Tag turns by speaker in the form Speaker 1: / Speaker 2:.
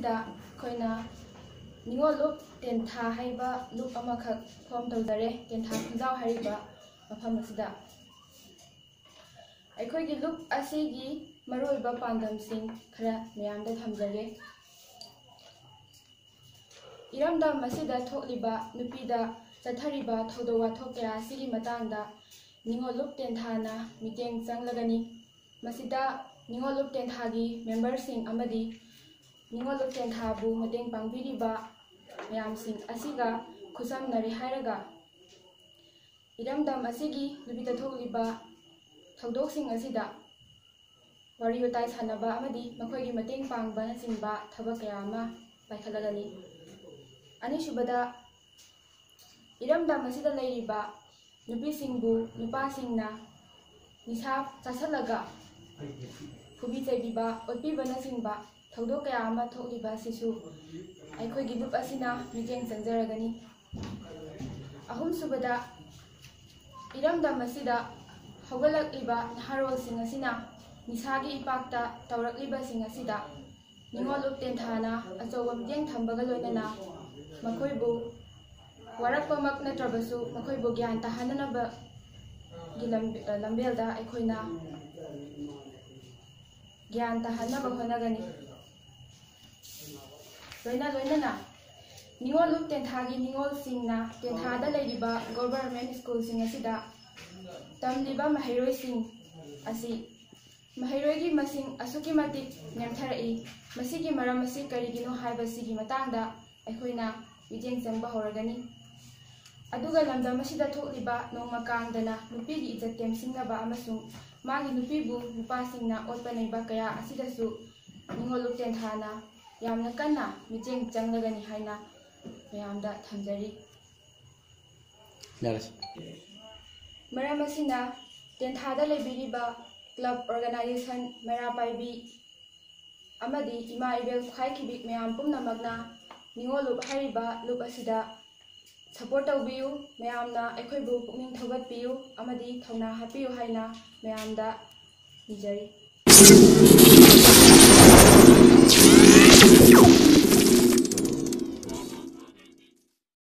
Speaker 1: ꯑꯁꯤꯗ ꯑꯩꯈꯣꯏꯅ ꯅꯤꯉꯣꯜ ꯂꯨꯞ ꯇꯦꯟꯊꯥ ꯍꯥꯏꯕ ꯂꯨꯞ ꯑꯃꯈꯛ ꯐꯣꯔꯝ ꯇꯧꯖꯔꯦ ꯇꯦꯟꯊꯥ ꯈꯨꯟꯖꯥꯎ ꯍꯥꯏꯔꯤꯕ ꯃꯐꯝ ꯑꯁꯤꯗ ꯑꯩꯈꯣꯏꯒꯤ ꯂꯨꯞ ꯑꯁꯤꯒꯤ ꯃꯔꯨꯑꯣꯏꯕ ꯄꯥꯟꯗꯝꯁꯤꯡ ꯈꯔ ꯃꯌꯥꯝꯗ ꯊꯝꯖꯒꯦ ꯏꯔꯝꯗꯝ ꯑꯁꯤꯗ ꯊꯣꯛꯂꯤꯕ ꯅꯨꯄꯤꯗ ꯆꯠꯊꯔꯤꯕ ꯊꯧꯗꯣꯛ ꯋꯥꯊꯣꯛ ꯀꯌꯥ ꯑꯁꯤꯒꯤ ꯃꯇꯥꯡꯗ ꯅꯤꯉꯣꯜ ꯂꯨꯞ ꯇꯦꯟꯊꯥꯅ ꯃꯤꯠꯌꯦꯡ ꯆꯪꯂꯒꯅꯤ ꯃꯁꯤꯗ ꯅꯤꯉꯣꯜ ꯂꯨꯞ ꯇꯦꯟꯊꯥꯒꯤ ꯃꯦꯝꯕꯔꯁꯤꯡ ꯑꯃꯗꯤ ꯅꯤꯉꯣꯜ ꯂꯨꯞ ꯇꯦꯟꯊꯥꯕꯨ ꯃꯇꯦꯡ ꯄꯥꯡꯕꯤꯔꯤꯕ ꯃꯌꯥꯝꯁꯤꯡ ꯑꯁꯤꯒ ꯈꯨꯠꯁꯝꯅꯔꯦ ꯍꯥꯏꯔꯒ ꯏꯔꯝꯗꯝ ꯑꯁꯤꯒꯤ ꯅꯨꯄꯤꯗ ꯊꯣꯛꯂꯤꯕ ꯊꯧꯗꯣꯛꯁꯤꯡ ꯑꯁꯤꯗ ꯋꯥꯔꯤ ꯋꯥꯇꯥꯏ ꯁꯥꯟꯅꯕ ꯑꯃꯗꯤ ꯃꯈꯣꯏꯒꯤ ꯃꯇꯦꯡ ꯄꯥꯡꯕꯅꯆꯤꯡꯕ ꯊꯕꯛ ꯀꯌꯥ ꯑꯃ ꯄꯥꯏꯈꯠꯂꯒꯅꯤ ꯑꯅꯤꯁꯨꯕꯗ ꯏꯔꯝꯗꯝ ꯑꯁꯤꯗ ꯂꯩꯔꯤꯕ ꯅꯨꯄꯤꯁꯤꯡꯕꯨ ꯅꯨꯄꯥꯁꯤꯡꯅ ꯅꯤꯁꯥ ꯆꯥꯁꯜꯂꯒ ꯐꯨꯕꯤ ꯆꯩꯕꯤꯕ ꯑꯣꯠꯄꯤꯕꯅꯆꯤꯡꯕ ꯊꯧꯗꯣꯛ ꯀꯌꯥ ꯑꯃ ꯊꯣꯛꯂꯤꯕ ꯑꯁꯤꯁꯨ ꯑꯩꯈꯣꯏꯒꯤ ꯂꯨꯞ ꯑꯁꯤꯅ ꯃꯤꯠꯌꯦꯡ ꯆꯪꯖꯔꯒꯅꯤ ꯑꯍꯨꯝꯁꯨꯕꯗ ꯏꯔꯝꯗꯝ ꯑꯁꯤꯗ ꯍꯧꯒꯠꯂꯛꯂꯤꯕ ꯅꯍꯥꯔꯣꯜꯁꯤꯡ ꯑꯁꯤꯅ ꯅꯤꯁꯥꯒꯤ ꯏꯄꯥꯛꯇ ꯇꯧꯔꯛꯂꯤꯕꯁꯤꯡ ꯑꯁꯤꯗ ꯅꯤꯉꯣꯜ ꯂꯨꯞ ꯇꯦꯟꯊꯥꯅ ꯑꯆꯧꯕ ꯃꯤꯠꯌꯦꯡ ꯊꯝꯕꯒ ꯂꯣꯏꯅꯅ ꯃꯈꯣꯏꯕꯨ ꯋꯥꯔꯛꯄꯃꯛ ꯅꯠꯇ꯭ꯔꯕꯁꯨ ꯃꯈꯣꯏꯕꯨ ꯒ꯭ꯌꯥꯟ ꯇꯥꯍꯟꯅꯕꯒꯤ ꯂꯝꯕꯦꯜꯗ ꯑꯩꯈꯣꯏꯅ ꯒ꯭ꯌꯥꯟ ꯇꯥꯍꯟꯅꯕ ꯍꯣꯠꯅꯒꯅꯤ ꯂꯣꯏꯅꯅ ꯅꯤꯉꯣꯜ ꯂꯨꯞ ꯇꯦꯟꯊꯥꯒꯤ ꯅꯤꯉꯣꯜꯁꯤꯡꯅ ꯇꯦꯟꯊꯥꯗ ꯂꯩꯔꯤꯕ ꯒꯣꯚꯔꯟꯃꯦꯟꯠ ꯁ꯭ꯀꯨꯜꯁꯤꯡ ꯑꯁꯤꯗ ꯇꯝꯂꯤꯕ ꯃꯍꯩꯔꯣꯏꯁꯤꯡ ꯑꯁꯤ ꯃꯍꯩꯔꯣꯏꯒꯤ ꯃꯁꯤꯡ ꯑꯁꯨꯛꯀꯤ ꯃꯇꯤꯛ ꯅꯦꯝꯊꯔꯛꯏ ꯃꯁꯤꯒꯤ ꯃꯔꯝ ꯑꯁꯤ ꯀꯔꯤꯒꯤꯅꯣ ꯍꯥꯏꯕꯁꯤꯒꯤ ꯃꯇꯥꯡꯗ ꯑꯩꯈꯣꯏꯅ ꯃꯤꯠꯌꯦꯡ ꯆꯪꯕ ꯍꯧꯔꯒꯅꯤ ꯑꯗꯨꯒ ꯂꯝꯗꯝ ꯑꯁꯤꯗ ꯊꯣꯛꯂꯤꯕ ꯅꯣꯡꯃ ꯀꯥꯡꯗꯅ ꯅꯨꯄꯤꯒꯤ ꯏꯖꯠ ꯇꯦꯝꯁꯤꯟꯅꯕ ꯑꯃꯁꯨꯡ ꯃꯥꯒꯤ ꯅꯨꯄꯤꯕꯨ ꯅꯨꯄꯥꯁꯤꯡꯅ ꯑꯣꯠꯄ ꯅꯩꯕ ꯀꯌꯥ ꯑꯁꯤꯗꯁꯨ ꯅꯤꯉꯣꯜ ꯂꯨꯞ ꯇꯦꯟꯊꯥꯅ ꯌꯥꯝꯅ ꯀꯟꯅ ꯃꯤꯠꯌꯦꯡ ꯆꯪꯂꯒꯅꯤ ꯍꯥꯏꯅ ꯃꯌꯥꯝꯗ ꯊꯝꯖꯔꯤ ꯃꯔꯝ ꯑꯁꯤꯅ ꯇꯦꯟꯊꯥꯗ ꯂꯩꯕꯤꯔꯤꯕ ꯀ꯭ꯂꯕ ꯑꯣꯔꯒꯅꯥꯏꯖꯦꯁꯟ ꯃꯩꯔꯥ ꯄꯥꯏꯕꯤ ꯑꯃꯗꯤ ꯏꯃꯥ ꯏꯕꯦꯜ ꯈ꯭ꯋꯥꯏꯈꯤꯕꯤ ꯃꯌꯥꯝ ꯄꯨꯝꯅꯃꯛꯅ ꯅꯤꯉꯣꯜ ꯂꯨꯞ ꯍꯥꯏꯔꯤꯕ ꯂꯨꯞ ꯑꯁꯤꯗ ꯁꯄꯣꯔꯠ ꯇꯧꯕꯤꯌꯨ ꯃꯌꯥꯝꯅ ꯑꯩꯈꯣꯏꯕꯨ ꯄꯨꯛꯅꯤꯡ ꯊꯧꯒꯠꯄꯤꯌꯨ ꯑꯃꯗꯤ ꯊꯧꯅꯥ ꯍꯥꯞꯄꯤꯌꯨ ꯍꯥꯏꯅ ꯃꯌꯥꯝꯗ ꯅꯤꯖꯔꯤ